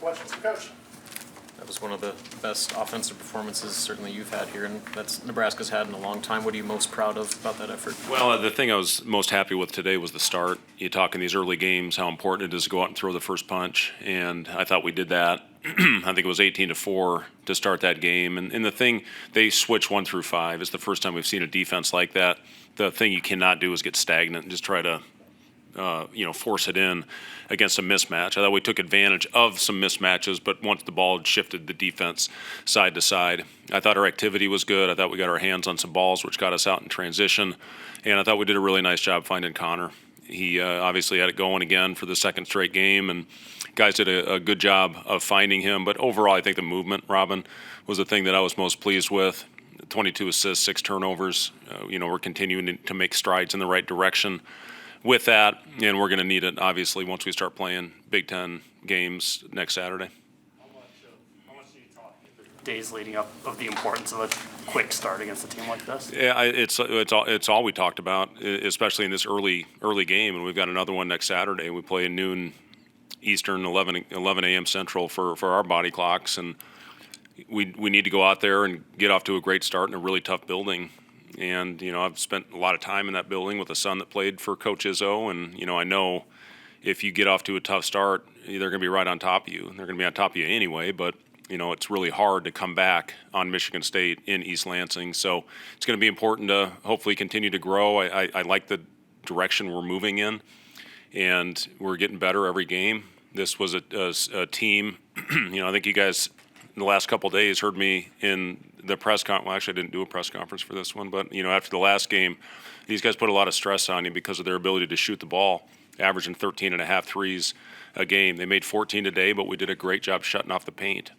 questions for Coach. That was one of the best offensive performances certainly you've had here, and that's Nebraska's had in a long time. What are you most proud of about that effort? Well, the thing I was most happy with today was the start. You talk in these early games how important it is to go out and throw the first punch, and I thought we did that. I think it was 18-4 to start that game. And the thing, they switch 1 through 5. It's the first time we've seen a defense like that. The thing you cannot do is get stagnant and just try to force it in against a mismatch. I thought we took advantage of some mismatches, but once the ball had shifted the defense side to side, I thought our activity was good. I thought we got our hands on some balls, which got us out in transition, and I thought we did a really nice job finding Connor. He obviously had it going again for the second straight game, and guys did a good job of finding him. But overall, I think the movement, Robin, was the thing that I was most pleased with. 22 assists, 6 turnovers. We're continuing to make strides in the right direction with that, and we're going to need it, obviously, once we start playing Big Ten games next Saturday. How much do you talk in the days leading up of the importance of a quick start against a team like this? Yeah, it's all we talked about, especially in this early game, and we've got another one next Saturday. We play at noon Eastern, 11 a.m. Central for our body clocks, and we need to go out there and get off to a great start in a really tough building. And, I've spent a lot of time in that building with a son that played for Coach Izzo. And, I know if you get off to a tough start, they're going to be right on top of you. They're going to be on top of you anyway. But, it's really hard to come back on Michigan State in East Lansing. So it's going to be important to hopefully continue to grow. I like the direction we're moving in. And we're getting better every game. This was a team, I think you guys in the last couple of days heard me in the press conference. Well, actually, I didn't do a press conference for this one, but after the last game, these guys put a lot of stress on you because of their ability to shoot the ball, averaging 13.5 threes a game. They made 14 today, but we did a great job shutting off the paint.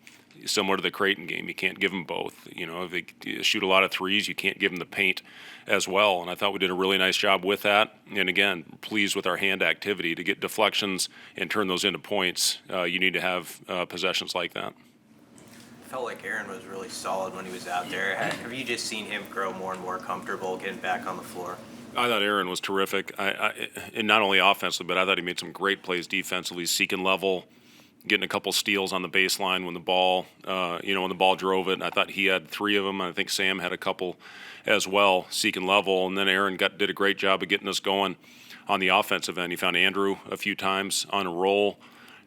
Similar to the Creighton game, you can't give them both. If they shoot a lot of threes, you can't give them the paint as well. And I thought we did a really nice job with that. And again, pleased with our hand activity. To get deflections and turn those into points, you need to have possessions like that. Felt like Aaron was really solid when he was out there. Have you just seen him grow more and more comfortable getting back on the floor? I thought Aaron was terrific, and not only offensively, but I thought he made some great plays defensively, seeking level, getting a couple steals on the baseline when the ball, when the ball drove it. I thought he had 3 of them. I think Sam had a couple as well, seeking level. And then Aaron did a great job of getting us going on the offensive end. He found Andrew a few times on a roll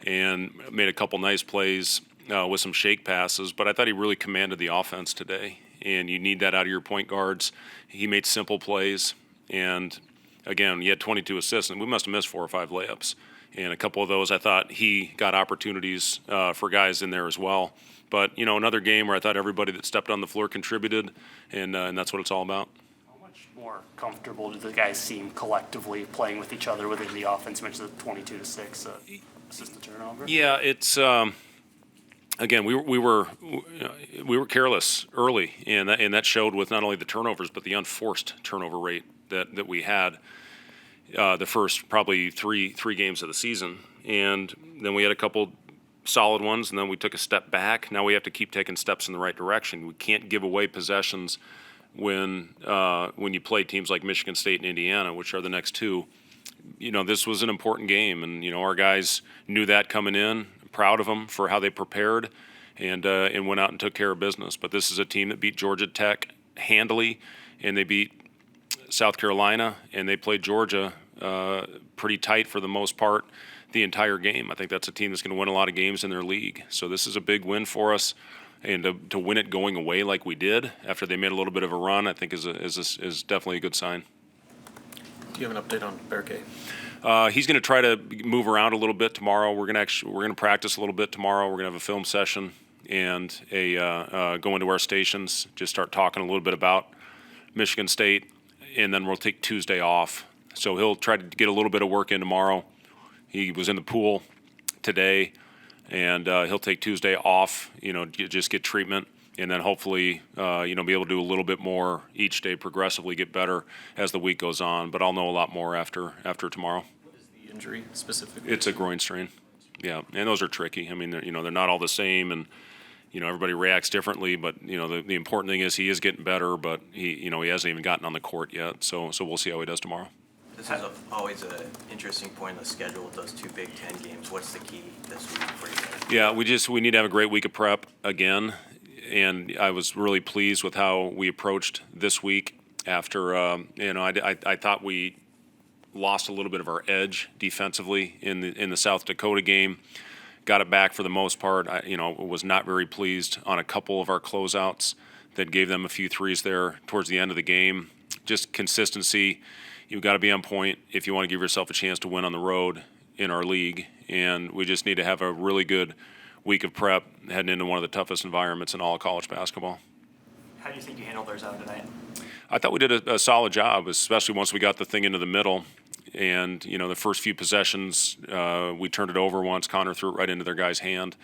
and made a couple nice plays with some shake passes. But I thought he really commanded the offense today. And you need that out of your point guards. He made simple plays. And, again, he had 22 assists, and we must have missed 4 or 5 layups. And a couple of those, I thought he got opportunities for guys in there as well. But, another game where I thought everybody that stepped on the floor contributed, and that's what it's all about. How much more comfortable do the guys seem collectively playing with each other within the offense? You mentioned the 22-6 assist to turnover. Yeah, it's again, we were careless early, and that showed with not only the turnovers but the unforced turnover rate that we had the first probably three games of the season. And then we had a couple solid ones, and then we took a step back. Now we have to keep taking steps in the right direction. We can't give away possessions when you play teams like Michigan State and Indiana, which are the next 2. This was an important game, and our guys knew that coming in. Proud of them for how they prepared and went out and took care of business. But this is a team that beat Georgia Tech handily, and they beat South Carolina, and they played Georgia pretty tight for the most part the entire game. I think that's a team that's going to win a lot of games in their league. So this is a big win for us, and to win it going away like we did after they made a little bit of a run, I think is definitely a good sign. Do you have an update on Berke? He's going to try to move around a little bit tomorrow. We're going to practice a little bit tomorrow. We're going to have a film session and go into our stations, just start talking a little bit about Michigan State, and then we'll take Tuesday off. So he'll try to get a little bit of work in tomorrow. He was in the pool today, and he'll take Tuesday off, just get treatment, and then hopefully, be able to do a little bit more each day, progressively get better as the week goes on. But I'll know a lot more after tomorrow. What is the injury specifically? It's a groin strain. Yeah, and those are tricky. I mean, they're not all the same, and everybody reacts differently. But the important thing is he is getting better, but he hasn't even gotten on the court yet. So we'll see how he does tomorrow. This is always an interesting point in the schedule with those two Big Ten games. What's the key this week for you guys? Yeah, we need to have a great week of prep again, and I was really pleased with how we approached this week. After I thought we lost a little bit of our edge defensively in the South Dakota game. Got it back for the most part. I was not very pleased on a couple of our closeouts that gave them a few threes there towards the end of the game. Just consistency. You've got to be on point if you want to give yourself a chance to win on the road in our league. And we just need to have a really good week of prep heading into one of the toughest environments in all of college basketball. How do you think you handled their zone tonight? I thought we did a solid job, especially once we got the thing into the middle. And, the first few possessions, we turned it over once. Connor threw it right into their guy's hand.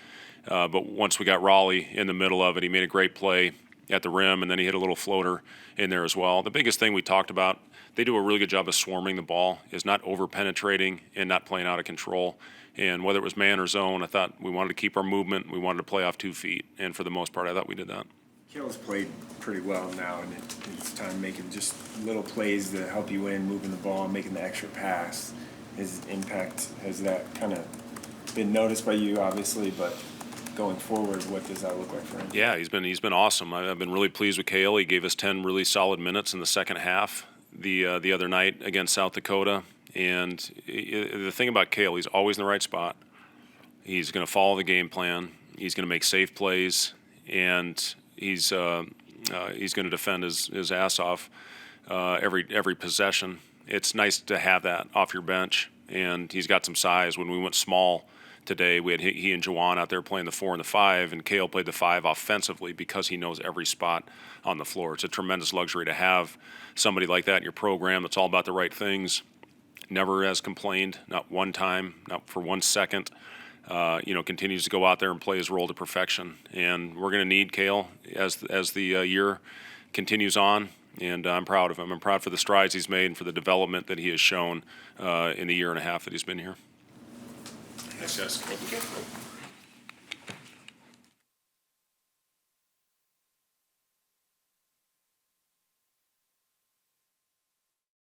But once we got Raleigh in the middle of it, he made a great play at the rim, and then he hit a little floater in there as well. The biggest thing we talked about, they do a really good job of swarming the ball, is not over-penetrating and not playing out of control. And whether it was man or zone, I thought we wanted to keep our movement. We wanted to play off 2 feet. And for the most part, I thought we did that. Kale's played pretty well now, and it's time making just little plays to help you win, moving the ball, making the extra pass. His impact, has that kind of been noticed by you, obviously, but going forward, what does that look like for him? Yeah, he's been awesome. I've been really pleased with Kale. He gave us 10 really solid minutes in the second half the other night against South Dakota. And the thing about Kale, he's always in the right spot. He's going to follow the game plan. He's going to make safe plays, and he's going to defend his ass off every possession. It's nice to have that off your bench, and he's got some size. When we went small today, we had he and Juwan out there playing the 4 and the 5, and Kale played the 5 offensively because he knows every spot on the floor. It's a tremendous luxury to have somebody like that in your program that's all about the right things. Never has complained, not one time, not for 1 second. Continues to go out there and play his role to perfection. And we're going to need Kale as the year continues on, and I'm proud of him. I'm proud for the strides he's made and for the development that he has shown in the year and a half that he's been here. Thanks, guys. Thank you.